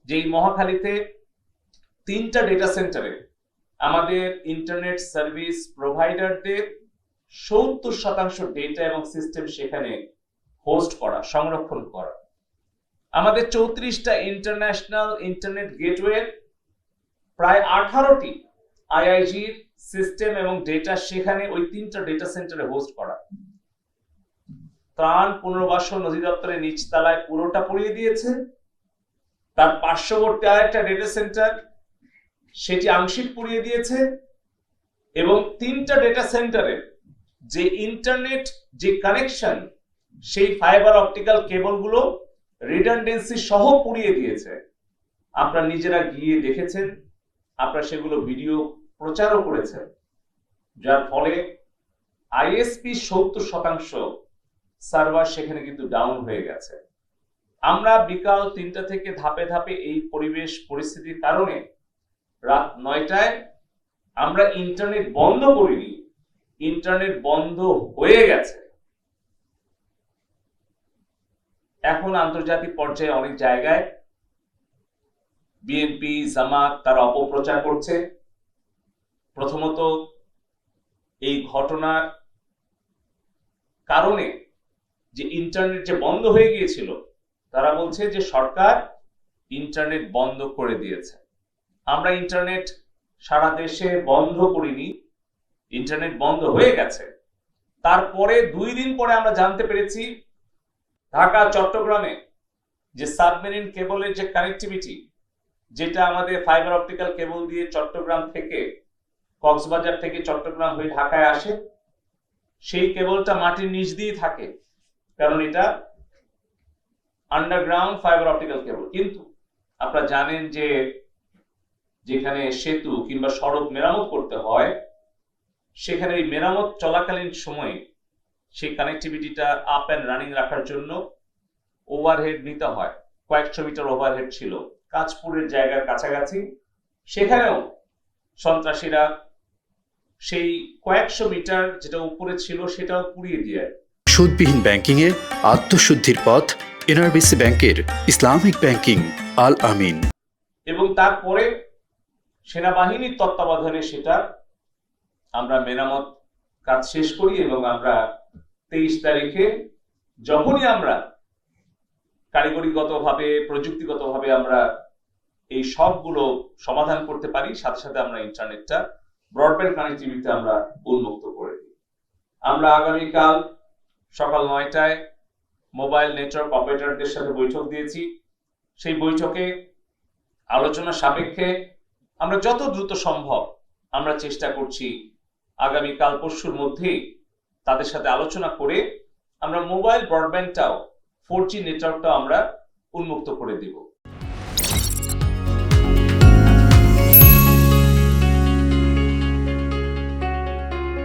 যে এই মহাখালীতে 3টা ডেটা সেন্টারে আমাদের ইন্টারনেট সার্ভিস প্রোভাইডারদের 70% ডেটা এবং সিস্টেম সেখানে হোস্ট করা, সংরক্ষণ করা। আমাদের 34টা ইন্টারন্যাশনাল ইন্টারনেট গেটওয়ে, প্রায় 18টি আইআইজির সিস্টেম এবং ডেটা সেখানে ওই 3টা ডেটা সেন্টারে হোস্ট করা। ত্রাণ পুনর্বাসন অধিদপ্তরের নিচতলায় পুরোটা পুড়িয়ে দিয়েছে। তার পার্শ্ববর্তী আরেকটা ডেটা সেন্টার সেটি আংশিক পুড়িয়ে দিয়েছে, এবং 3টা ডেটা সেন্টারে যে ইন্টারনেট যে কানেকশন, সেই ফাইবার অপটিক্যাল কেবলগুলো রিডান্ডেন্সি সহ পুড়িয়ে দিয়েছে। আপনারা নিজেরা গিয়ে দেখেছেন, আপনারা সেগুলো ভিডিও প্রচারও করেছেন, যার ফলে আইএসপি 70% সার্ভার সেখানে কিন্তু ডাউন হয়ে গেছে। আমরা বিকাল 3টা থেকে ধাপে ধাপে এই পরিবেশ পরিস্থিতির কারণে রাত 9টায় আমরা ইন্টারনেট বন্ধ করিনি, ইন্টারনেট বন্ধ হয়ে গেছে। এখন আন্তর্জাতিক পর্যায়ে অনেক জায়গায় বিএনপি জামাত তারা অপপ্রচার করছে। প্রথমত এই ঘটনার কারণে যে ইন্টারনেট যে বন্ধ হয়ে গিয়েছিল, তারা বলছে যে সরকার ইন্টারনেট বন্ধ করে দিয়েছে। আমরা ইন্টারনেট সারা দেশে বন্ধ করিনি, ইন্টারনেট বন্ধ হয়ে গেছে। তারপরে 2 দিন পরে আমরা জানতে পেরেছি ঢাকা চট্টগ্রামে যে সাবমেরিন কেবলের যে কানেক্টিভিটি, যেটা আমাদের ফাইবার অপটিক্যাল কেবল দিয়ে চট্টগ্রাম থেকে, কক্সবাজার থেকে চট্টগ্রাম হয়ে ঢাকায় আসে, সেই কেবলটা মাটির নিচ দিয়ে থাকে, কারণ এটা আন্ডারগ্রাউন্ড ফাইবার অপটিক্যাল কেবল। কিন্তু আপনারা জানেন যে যেখানে সেতু কিংবা সড়ক মেরামত করতে হয়, সেখানে এই মেরামত চলাকালীন সময়ে সেই কানেক্টিভিটিটা আপ অ্যান্ড রানিং রাখার জন্য ওভারহেড নিতে হয়। কয়েকশো মিটার ওভারহেড ছিল কাঁচপুরের জায়গার কাছাকাছি, সেখানেও সন্ত্রাসীরা সেই কয়েকশো মিটার যেটা উপরে ছিল সেটাও পুড়িয়ে দিয়ে। সুদবিহীন ব্যাংকিং এর আত্মশুদ্ধির পথ এনআরবিসি ব্যাংকের ইসলামিক ব্যাংকিং আল আমিন। এবং তারপরে সেনাবাহিনীর তত্ত্বাবধানে সেটা আমরা মেরামত কাজ শেষ করি, এবং আমরা 23 তারিখে যখনই আমরা কারিগরিগতভাবে প্রযুক্তিগতভাবে আমরা এই সবগুলো সমাধান করতে পারি, সাথে সাথে আমরা ইন্টারনেটটা ব্রডব্যান্ড কানেক্টিভিটি আমরা উন্মুক্ত করে দিই। আমরা আগামীকাল সকাল 9টায় মোবাইল নেটওয়ার্ক অপারেটরদের সাথে বৈঠক দিয়েছি। সেই বৈঠকে আলোচনা সাপেক্ষে আমরা যত দ্রুত সম্ভব আমরা চেষ্টা করছি আগামীকাল পরশুর মধ্যেই তাদের সাথে আলোচনা করে আমরা মোবাইল ব্রডব্যান্ডটাও 4G নেটওয়ার্কটাও আমরা উন্মুক্ত করে দিব।